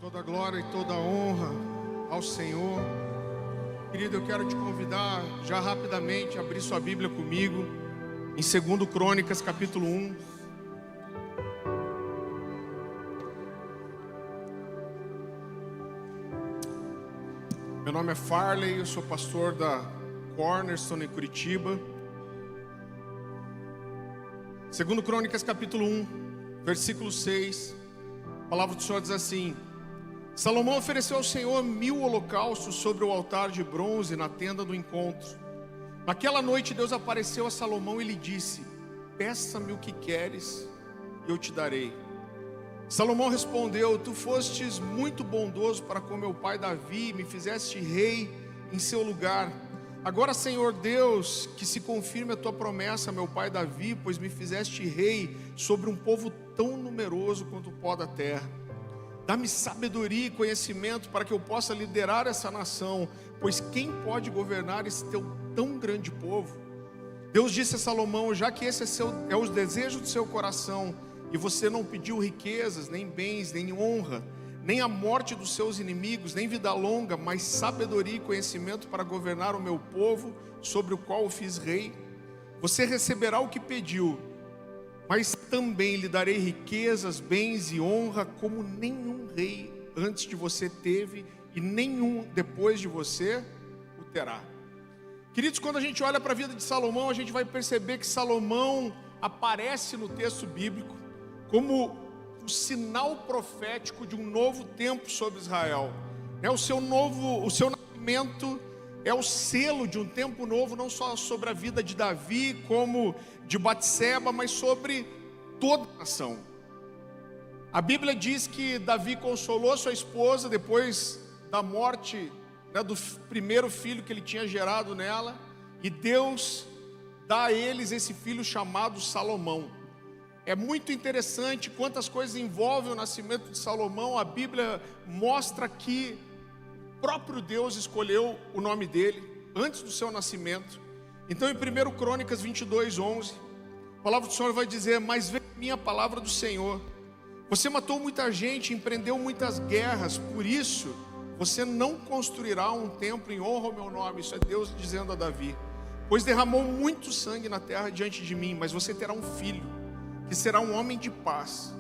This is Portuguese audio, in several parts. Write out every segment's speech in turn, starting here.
Toda glória e toda honra ao Senhor. Querido, eu quero te convidar já rapidamente a abrir sua Bíblia comigo em 2 Crônicas, capítulo 1. Meu nome é Farley, eu sou pastor da Cornerstone em Curitiba. 2 Crônicas, capítulo 1, versículo 6. A palavra do Senhor diz assim: Salomão ofereceu ao Senhor 1000 holocaustos sobre o altar de bronze na tenda do encontro. Naquela noite Deus apareceu a Salomão e lhe disse: peça-me o que queres e eu te darei. Salomão respondeu: tu fostes muito bondoso para com meu pai Davi e me fizeste rei em seu lugar. Agora, Senhor Deus, que se confirme a tua promessa a meu pai Davi, pois me fizeste rei sobre um povo tão numeroso quanto o pó da terra. Dá-me sabedoria e conhecimento para que eu possa liderar essa nação, pois quem pode governar esse teu tão grande povo? Deus disse a Salomão: já que esse é o desejo do seu coração, e você não pediu riquezas, nem bens, nem honra, nem a morte dos seus inimigos, nem vida longa, mas sabedoria e conhecimento para governar o meu povo, sobre o qual o fiz rei, você receberá o que pediu, mas também lhe darei riquezas, bens e honra, como nenhum rei antes de você teve, e nenhum depois de você o terá. Queridos, quando a gente olha para a vida de Salomão, a gente vai perceber que Salomão aparece no texto bíblico como o sinal profético de um novo tempo sobre Israel. O seu nascimento é o selo de um tempo novo, não só sobre a vida de Davi, como de Batseba, mas sobre toda a nação. A Bíblia diz que Davi consolou sua esposa depois da morte, do primeiro filho que ele tinha gerado nela, e Deus dá a eles esse filho chamado Salomão. É muito interessante quantas coisas envolvem o nascimento de Salomão. A Bíblia mostra que o próprio Deus escolheu o nome dele antes do seu nascimento. Então, em 1 Crônicas 22:11, a palavra do Senhor vai dizer: mas veio a minha palavra do Senhor, você matou muita gente, empreendeu muitas guerras, por isso você não construirá um templo em honra ao meu nome. Isso é Deus dizendo a Davi: pois derramou muito sangue na terra diante de mim, mas você terá um filho, que será um homem de paz,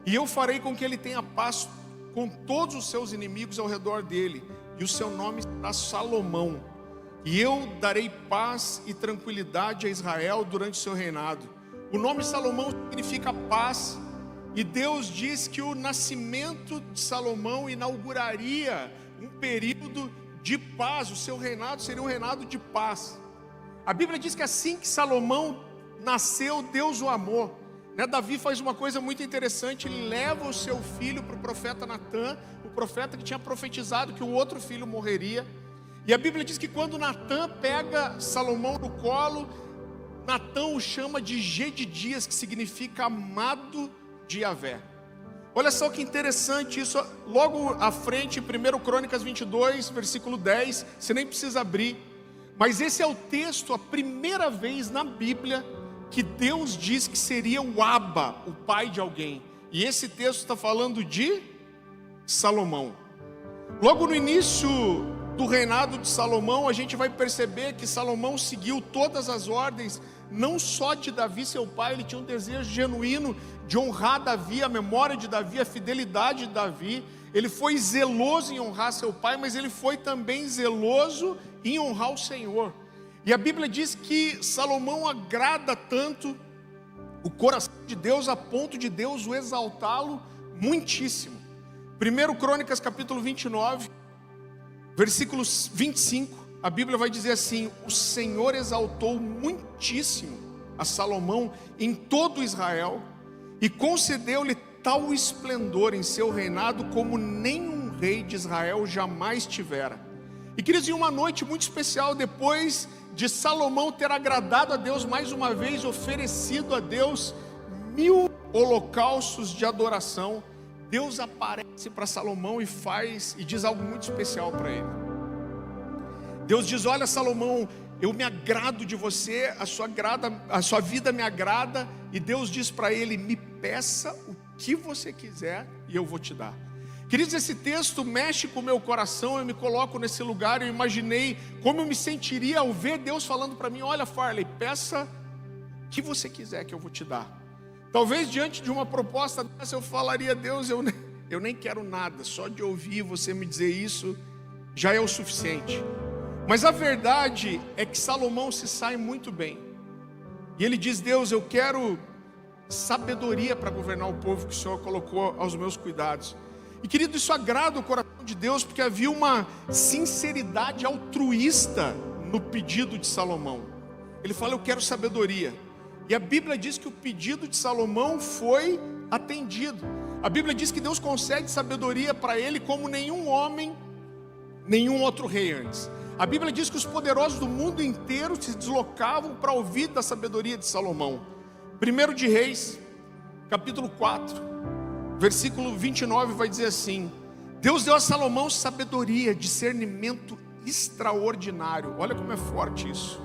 e eu farei com que ele tenha paz com todos os seus inimigos ao redor dele, e o seu nome será Salomão, e eu darei paz e tranquilidade a Israel durante o seu reinado. O nome Salomão significa paz, e Deus diz que o nascimento de Salomão inauguraria um período de paz. O seu reinado seria um reinado de paz. A Bíblia diz que assim que Salomão nasceu, Deus o amou. Davi faz uma coisa muito interessante: ele leva o seu filho para o profeta Natã, o profeta que tinha profetizado que o outro filho morreria. E a Bíblia diz que quando Natã pega Salomão no colo, Natã o chama de Gedidias, que significa amado de Yahvé. Olha só que interessante isso, logo à frente, em 1 Crônicas 22, versículo 10, você nem precisa abrir, mas esse é o texto, a primeira vez na Bíblia que Deus diz que seria o Abba, o pai de alguém. E esse texto está falando de Salomão. Logo no início do reinado de Salomão, a gente vai perceber que Salomão seguiu todas as ordens, não só de Davi seu pai. Ele tinha um desejo genuíno de honrar Davi, a memória de Davi, a fidelidade de Davi. Ele foi zeloso em honrar seu pai, mas ele foi também zeloso em honrar o Senhor. E a Bíblia diz que Salomão agrada tanto o coração de Deus, a ponto de Deus o exaltá-lo muitíssimo. 1 Crônicas capítulo 29, versículos 25, a Bíblia vai dizer assim: o Senhor exaltou muitíssimo a Salomão em todo Israel, e concedeu-lhe tal esplendor em seu reinado, como nenhum rei de Israel jamais tivera. E queridos, em uma noite muito especial, depois de Salomão ter agradado a Deus mais uma vez, oferecido a Deus 1000 holocaustos de adoração, Deus aparece para Salomão e diz algo muito especial para ele. Deus diz: olha, Salomão, eu me agrado de você, a sua vida me agrada. E Deus diz para ele: me peça o que você quiser e eu vou te dar. Queridos, esse texto mexe com o meu coração, eu me coloco nesse lugar, eu imaginei como eu me sentiria ao ver Deus falando para mim: olha, Farley, peça o que você quiser que eu vou te dar. Talvez diante de uma proposta dessa eu falaria: Deus, eu nem quero nada, só de ouvir você me dizer isso já é o suficiente. Mas a verdade é que Salomão se sai muito bem, e ele diz: Deus, eu quero sabedoria para governar o povo que o Senhor colocou aos meus cuidados. E querido, isso agrada o coração de Deus, porque havia uma sinceridade altruísta no pedido de Salomão. Ele fala: eu quero sabedoria. E a Bíblia diz que o pedido de Salomão foi atendido. A Bíblia diz que Deus concede sabedoria para ele como nenhum homem, nenhum outro rei antes. A Bíblia diz que os poderosos do mundo inteiro se deslocavam para ouvir da sabedoria de Salomão. 1 de Reis, capítulo 4, versículo 29 vai dizer assim: Deus deu a Salomão sabedoria, discernimento extraordinário. Olha como é forte isso.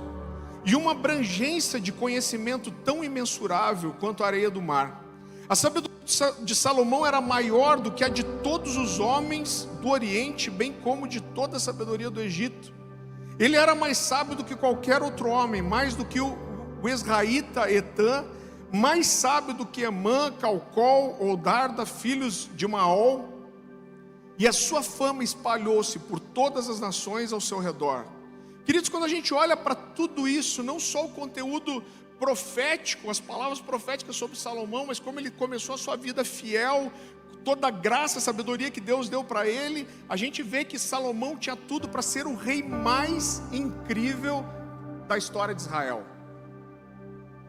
E uma abrangência de conhecimento tão imensurável quanto a areia do mar. A sabedoria de Salomão era maior do que a de todos os homens do Oriente, bem como de toda a sabedoria do Egito. Ele era mais sábio do que qualquer outro homem, mais do que o Esraíta Etã, mais sábio do que Emã, Calcol ou Darda, filhos de Maol. E a sua fama espalhou-se por todas as nações ao seu redor. Queridos, quando a gente olha para tudo isso, não só o conteúdo profético, as palavras proféticas sobre Salomão, mas como ele começou a sua vida fiel, toda a graça, a sabedoria que Deus deu para ele, a gente vê que Salomão tinha tudo para ser o rei mais incrível da história de Israel.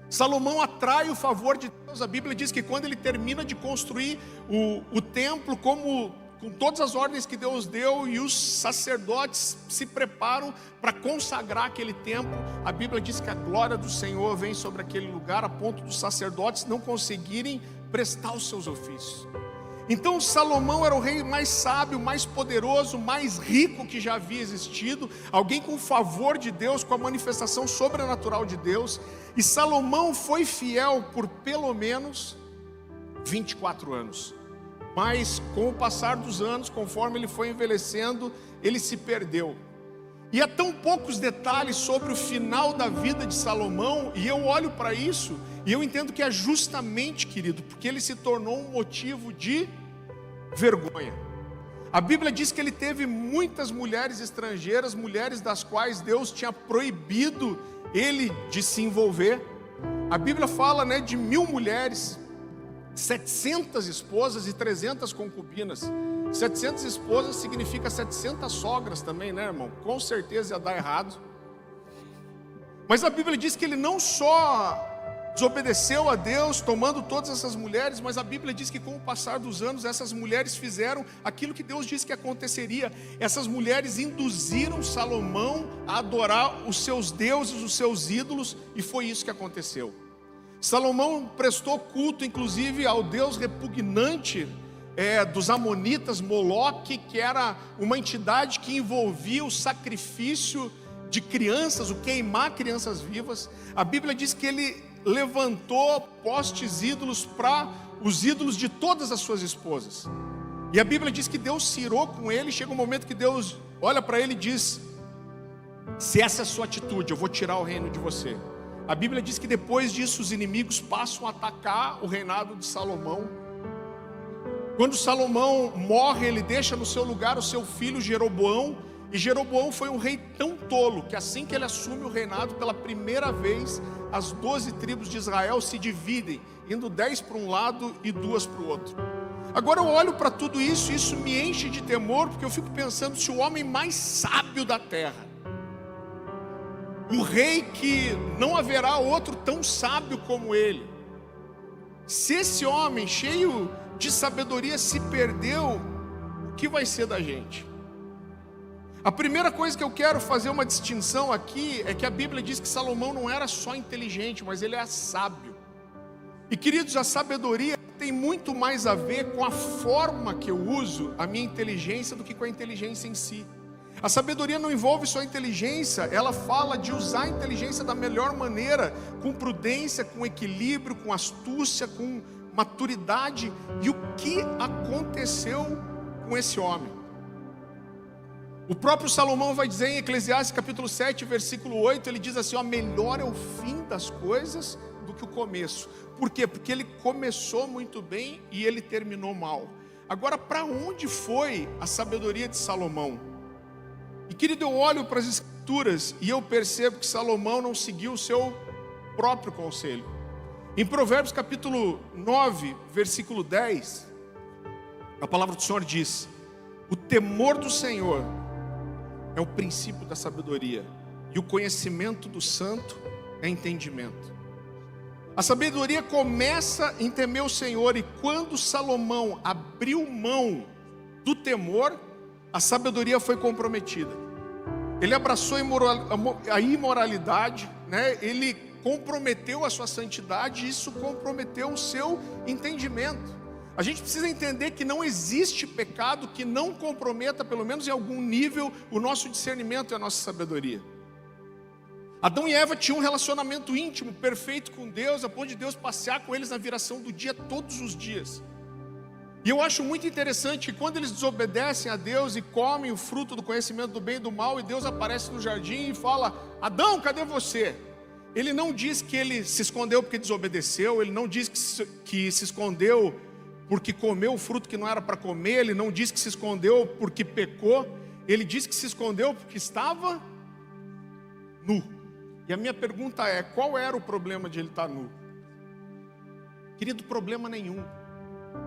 Salomão atrai o favor de Deus. A Bíblia diz que quando ele termina de construir o templo, com todas as ordens que Deus deu, e os sacerdotes se preparam para consagrar aquele templo, a Bíblia diz que a glória do Senhor vem sobre aquele lugar, a ponto dos sacerdotes não conseguirem prestar os seus ofícios. Então Salomão era o rei mais sábio, mais poderoso, mais rico que já havia existido, alguém com o favor de Deus, com a manifestação sobrenatural de Deus. E Salomão foi fiel por pelo menos 24 anos. Mas com o passar dos anos, conforme ele foi envelhecendo, ele se perdeu. E há tão poucos detalhes sobre o final da vida de Salomão, e eu olho para isso, e eu entendo que é justamente, querido, porque ele se tornou um motivo de vergonha. A Bíblia diz que ele teve muitas mulheres estrangeiras, mulheres das quais Deus tinha proibido ele de se envolver. A Bíblia fala, de 1000 mulheres, 700 esposas e 300 concubinas. 700 esposas significa 700 sogras também, irmão? Com certeza ia dar errado. Mas a Bíblia diz que ele não só desobedeceu a Deus, tomando todas essas mulheres, mas a Bíblia diz que com o passar dos anos, essas mulheres fizeram aquilo que Deus disse que aconteceria. Essas mulheres induziram Salomão a adorar os seus deuses, os seus ídolos, e foi isso que aconteceu. Salomão prestou culto, inclusive, ao deus repugnante dos amonitas, Moloque, que era uma entidade que envolvia o sacrifício de crianças, o queimar crianças vivas. A Bíblia diz que ele levantou postes ídolos para os ídolos de todas as suas esposas. E a Bíblia diz que Deus se irou com ele. Chega um momento que Deus olha para ele e diz: se essa é a sua atitude, eu vou tirar o reino de você. A Bíblia diz que depois disso os inimigos passam a atacar o reinado de Salomão. Quando Salomão morre, ele deixa no seu lugar o seu filho Jeroboão. E Jeroboão foi um rei tão tolo que assim que ele assume o reinado, pela primeira vez, as 12 tribos de Israel se dividem, indo 10 para um lado e 2 para o outro. Agora eu olho para tudo isso, e isso me enche de temor, porque eu fico pensando: se o homem mais sábio da terra, o rei que não haverá outro tão sábio como ele, se esse homem cheio de sabedoria se perdeu, o que vai ser da gente? A primeira coisa que eu quero fazer uma distinção aqui é que a Bíblia diz que Salomão não era só inteligente, mas ele era sábio. E queridos, a sabedoria tem muito mais a ver com a forma que eu uso a minha inteligência do que com a inteligência em si. A sabedoria não envolve só a inteligência, ela fala de usar a inteligência da melhor maneira, com prudência, com equilíbrio, com astúcia, com maturidade. E o que aconteceu com esse homem. O próprio Salomão vai dizer em Eclesiastes capítulo 7, versículo 8, ele diz assim, melhor é o fim das coisas do que o começo. Por quê? Porque ele começou muito bem e ele terminou mal. Agora, para onde foi a sabedoria de Salomão? E querido, eu olho para as escrituras e eu percebo que Salomão não seguiu o seu próprio conselho. Em Provérbios capítulo 9, versículo 10, a palavra do Senhor diz: o temor do Senhor é o princípio da sabedoria, e o conhecimento do santo é entendimento. A sabedoria começa em temer o Senhor, e quando Salomão abriu mão do temor, a sabedoria foi comprometida. Ele abraçou a imoralidade, né? Ele comprometeu a sua santidade, e isso comprometeu o seu entendimento. A gente precisa entender que não existe pecado que não comprometa, pelo menos em algum nível, o nosso discernimento e a nossa sabedoria. Adão e Eva tinham um relacionamento íntimo, perfeito com Deus, a ponto de Deus passear com eles na viração do dia, todos os dias. E eu acho muito interessante que quando eles desobedecem a Deus e comem o fruto do conhecimento do bem e do mal, e Deus aparece no jardim e fala: Adão, cadê você? Ele não diz que ele se escondeu porque desobedeceu, ele não diz que se escondeu porque comeu o fruto que não era para comer, ele não diz que se escondeu porque pecou, ele diz que se escondeu porque estava nu. E a minha pergunta é: qual era o problema de ele estar nu? Querido, problema nenhum.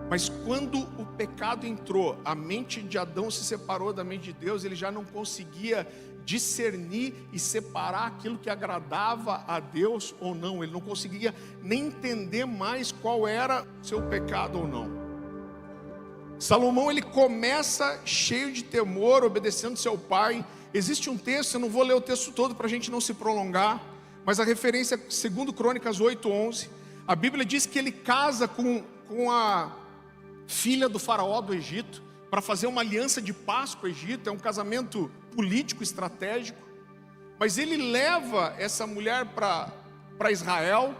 Mas quando o pecado entrou, a mente de Adão se separou da mente de Deus, ele já não conseguia discernir e separar aquilo que agradava a Deus ou não. Ele não conseguia nem entender mais qual era o seu pecado ou não. Salomão, ele começa cheio de temor, obedecendo seu pai. Existe um texto, eu não vou ler o texto todo para a gente não se prolongar, mas a referência é 2 Crônicas 8:11. A Bíblia diz que ele casa com a filha do faraó do Egito, para fazer uma aliança de paz com o Egito. É um casamento político, estratégico. Mas ele leva essa mulher para Israel,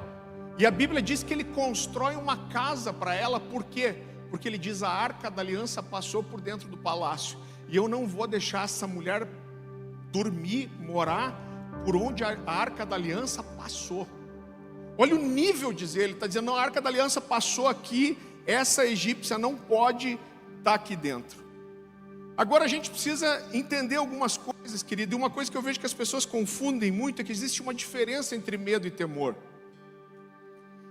e a Bíblia diz que ele constrói uma casa para ela. Por quê? Porque ele diz: a arca da aliança passou por dentro do palácio, e eu não vou deixar essa mulher dormir, morar por onde a arca da aliança passou. Olha o nível, diz ele, está dizendo: não, a arca da aliança passou aqui, essa egípcia não pode estar aqui dentro. Agora a gente precisa entender algumas coisas, querido, e uma coisa que eu vejo que as pessoas confundem muito é que existe uma diferença entre medo e temor.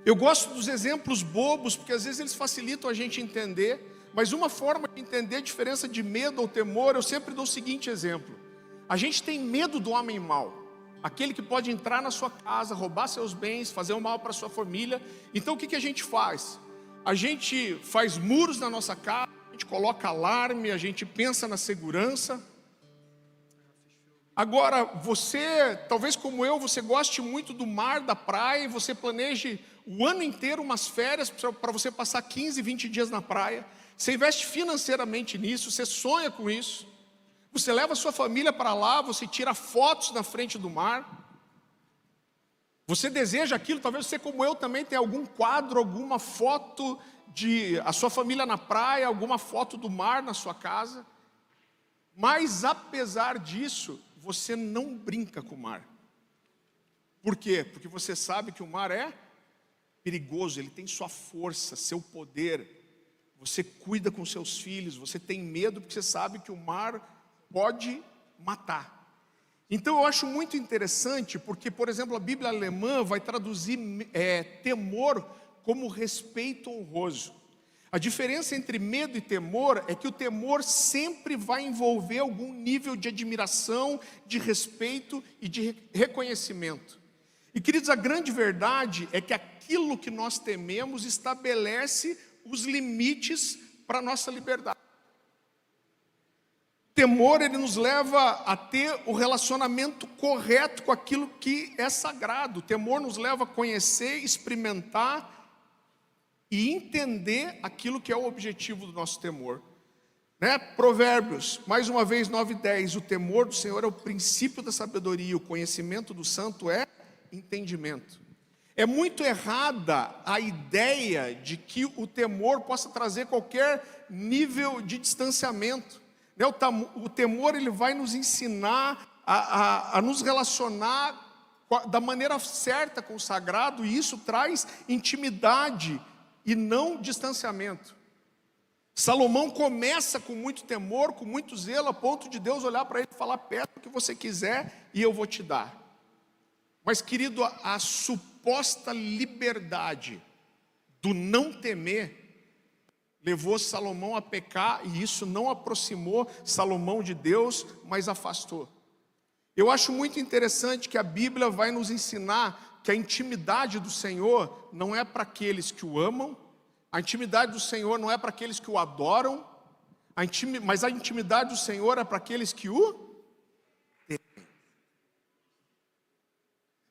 Eu gosto dos exemplos bobos, porque às vezes eles facilitam a gente entender, mas uma forma de entender a diferença de medo ou temor, eu sempre dou o seguinte exemplo: a gente tem medo do homem mau, aquele que pode entrar na sua casa, roubar seus bens, fazer um mal para sua família. Então o que a gente faz? A gente faz muros na nossa casa, a gente coloca alarme, a gente pensa na segurança. Agora, você, talvez como eu, você goste muito do mar, da praia, e você planeje o ano inteiro umas férias para você passar 15, 20 dias na praia. Você investe financeiramente nisso, você sonha com isso. Você leva a sua família para lá, você tira fotos na frente do mar. Você deseja aquilo, talvez você, como eu, também tenha algum quadro, alguma foto de a sua família na praia, alguma foto do mar na sua casa. Mas apesar disso, você não brinca com o mar. Por quê? Porque você sabe que o mar é perigoso, ele tem sua força, seu poder. Você cuida com seus filhos, você tem medo porque você sabe que o mar pode matar. Então eu acho muito interessante, porque, por exemplo, a Bíblia alemã vai traduzir temor como respeito honroso. A diferença entre medo e temor é que o temor sempre vai envolver algum nível de admiração, de respeito e de reconhecimento. E, queridos, a grande verdade é que aquilo que nós tememos estabelece os limites para a nossa liberdade. O temor, ele nos leva a ter o relacionamento correto com aquilo que é sagrado. O temor nos leva a conhecer, experimentar e entender aquilo que é o objetivo do nosso temor. Né? Provérbios, mais uma vez, 9:10. O temor do Senhor é o princípio da sabedoria, o conhecimento do santo é entendimento. É muito errada a ideia de que o temor possa trazer qualquer nível de distanciamento. Né? O temor ele vai nos ensinar a nos relacionar da maneira certa com o sagrado, e isso traz intimidade e não distanciamento. Salomão começa com muito temor, com muito zelo, a ponto de Deus olhar para ele e falar: pede o que você quiser e eu vou te dar. Mas, querido, a suposta liberdade do não temer levou Salomão a pecar, e isso não aproximou Salomão de Deus, mas afastou. Eu acho muito interessante que a Bíblia vai nos ensinar que a intimidade do Senhor não é para aqueles que o amam, a intimidade do Senhor não é para aqueles que o adoram, mas a intimidade do Senhor é para aqueles que o temem.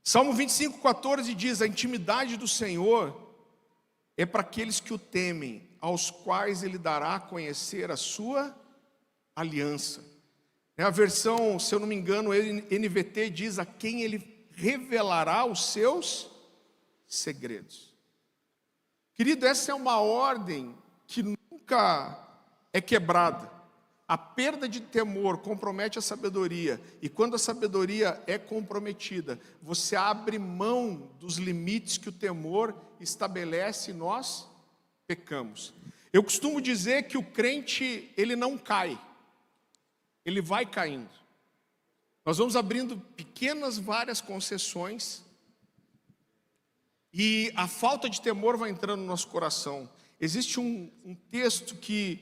Salmo 25:14 diz: a intimidade do Senhor é para aqueles que o temem, aos quais Ele dará a conhecer a sua aliança. A versão, se eu não me engano, NVT diz: a quem Ele revelará os seus segredos. Querido, essa é uma ordem que nunca é quebrada. A perda de temor compromete a sabedoria, e quando a sabedoria é comprometida, você abre mão dos limites que o temor estabelece e nós pecamos. Eu costumo dizer que o crente, ele não cai, ele vai caindo. Nós vamos abrindo várias concessões, e a falta de temor vai entrando no nosso coração. Existe um texto que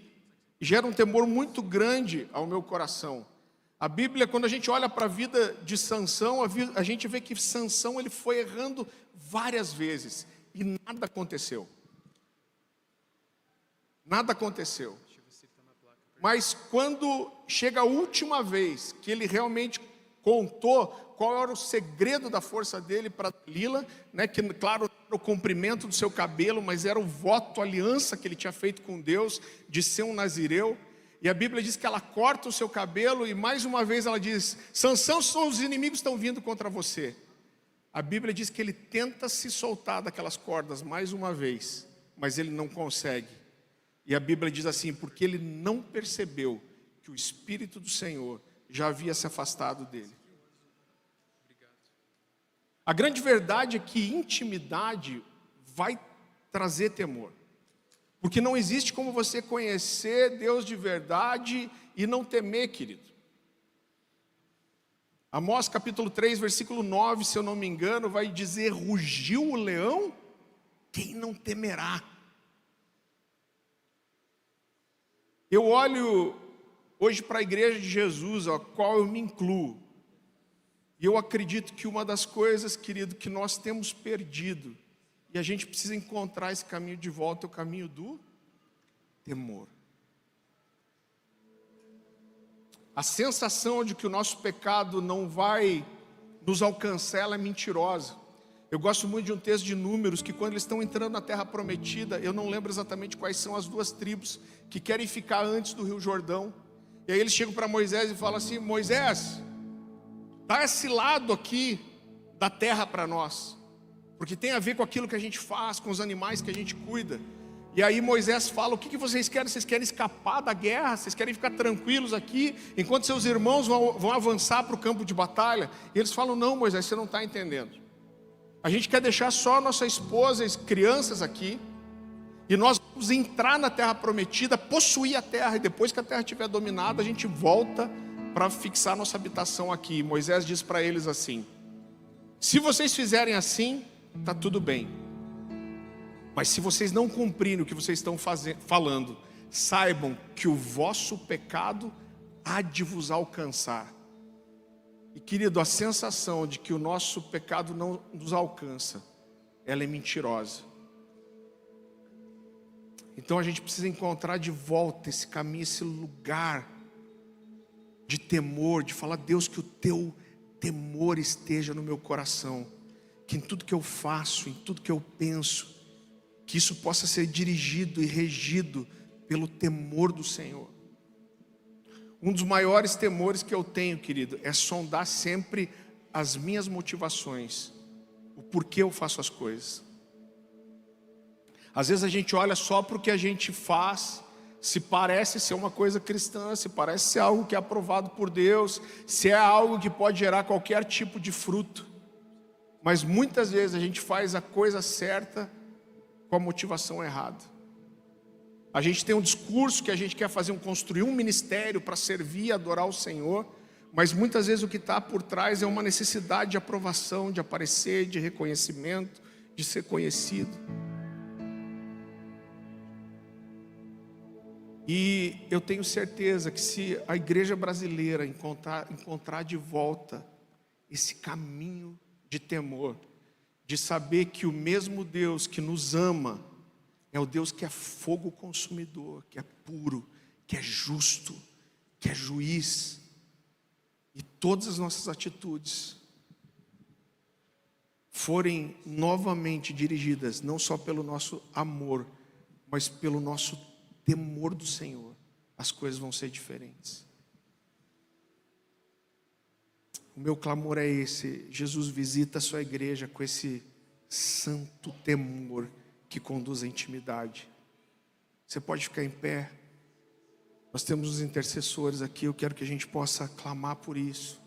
gera um temor muito grande ao meu coração. A Bíblia, quando a gente olha para a vida de Sansão, a gente vê que Sansão ele foi errando várias vezes e nada aconteceu. Nada aconteceu. Mas quando chega a última vez que ele realmente contou qual era o segredo da força dele para Dalila, né, que claro, era o comprimento do seu cabelo, mas era o voto, a aliança que ele tinha feito com Deus de ser um nazireu. E a Bíblia diz que ela corta o seu cabelo e mais uma vez ela diz: Sansão, os inimigos estão vindo contra você. A Bíblia diz que ele tenta se soltar daquelas cordas mais uma vez, mas ele não consegue. E a Bíblia diz assim: porque ele não percebeu que o Espírito do Senhor já havia se afastado dele. A grande verdade é que intimidade vai trazer temor. Porque não existe como você conhecer Deus de verdade e não temer, querido. Amós capítulo 3, versículo 9, se eu não me engano, vai dizer: rugiu o leão, quem não temerá? Eu olho hoje para a igreja de Jesus, a qual eu me incluo. E eu acredito que uma das coisas, querido, que nós temos perdido, e a gente precisa encontrar esse caminho de volta, é o caminho do temor. A sensação de que o nosso pecado não vai nos alcançar, ela é mentirosa. Eu gosto muito de um texto de Números, que quando eles estão entrando na terra prometida, eu não lembro exatamente quais são as duas tribos que querem ficar antes do Rio Jordão. E aí eles chegam para Moisés e falam assim: Moisés, dá esse lado aqui da terra para nós, porque tem a ver com aquilo que a gente faz, com os animais que a gente cuida. E aí Moisés fala: o que vocês querem? Vocês querem escapar da guerra? Vocês querem ficar tranquilos aqui, enquanto seus irmãos vão avançar para o campo de batalha? E eles falam: não, Moisés, você não está entendendo. A gente quer deixar só nossa esposa e crianças aqui, e nós vamos entrar na terra prometida, possuir a terra, e depois que a terra estiver dominada, a gente volta para fixar nossa habitação aqui. Moisés diz para eles assim: se vocês fizerem assim, está tudo bem. Mas se vocês não cumprirem o que vocês estão falando, saibam que o vosso pecado há de vos alcançar. E querido, a sensação de que o nosso pecado não nos alcança, ela é mentirosa. Então a gente precisa encontrar de volta esse caminho, esse lugar de temor, de falar: Deus, que o teu temor esteja no meu coração, que em tudo que eu faço, em tudo que eu penso, que isso possa ser dirigido e regido pelo temor do Senhor. Um dos maiores temores que eu tenho, querido, é sondar sempre as minhas motivações. o porquê eu faço as coisas. Às vezes a gente olha só para o que a gente faz, se parece ser uma coisa cristã, se parece ser algo que é aprovado por Deus, se é algo que pode gerar qualquer tipo de fruto. Mas muitas vezes a gente faz a coisa certa com a motivação errada. A gente tem um discurso que a gente quer construir um ministério para servir e adorar o Senhor, mas muitas vezes o que está por trás é uma necessidade de aprovação, de aparecer, de reconhecimento, de ser conhecido. E eu tenho certeza que se a igreja brasileira encontrar de volta esse caminho de temor, de saber que o mesmo Deus que nos ama é o Deus que é fogo consumidor, que é puro, que é justo, que é juiz, e todas as nossas atitudes forem novamente dirigidas não só pelo nosso amor, mas pelo nosso temor do Senhor, as coisas vão ser diferentes. O meu clamor é esse: Jesus, visita a sua igreja com esse santo temor que conduz à intimidade. Você pode ficar em pé. Nós temos os intercessores aqui, eu quero que a gente possa clamar por isso.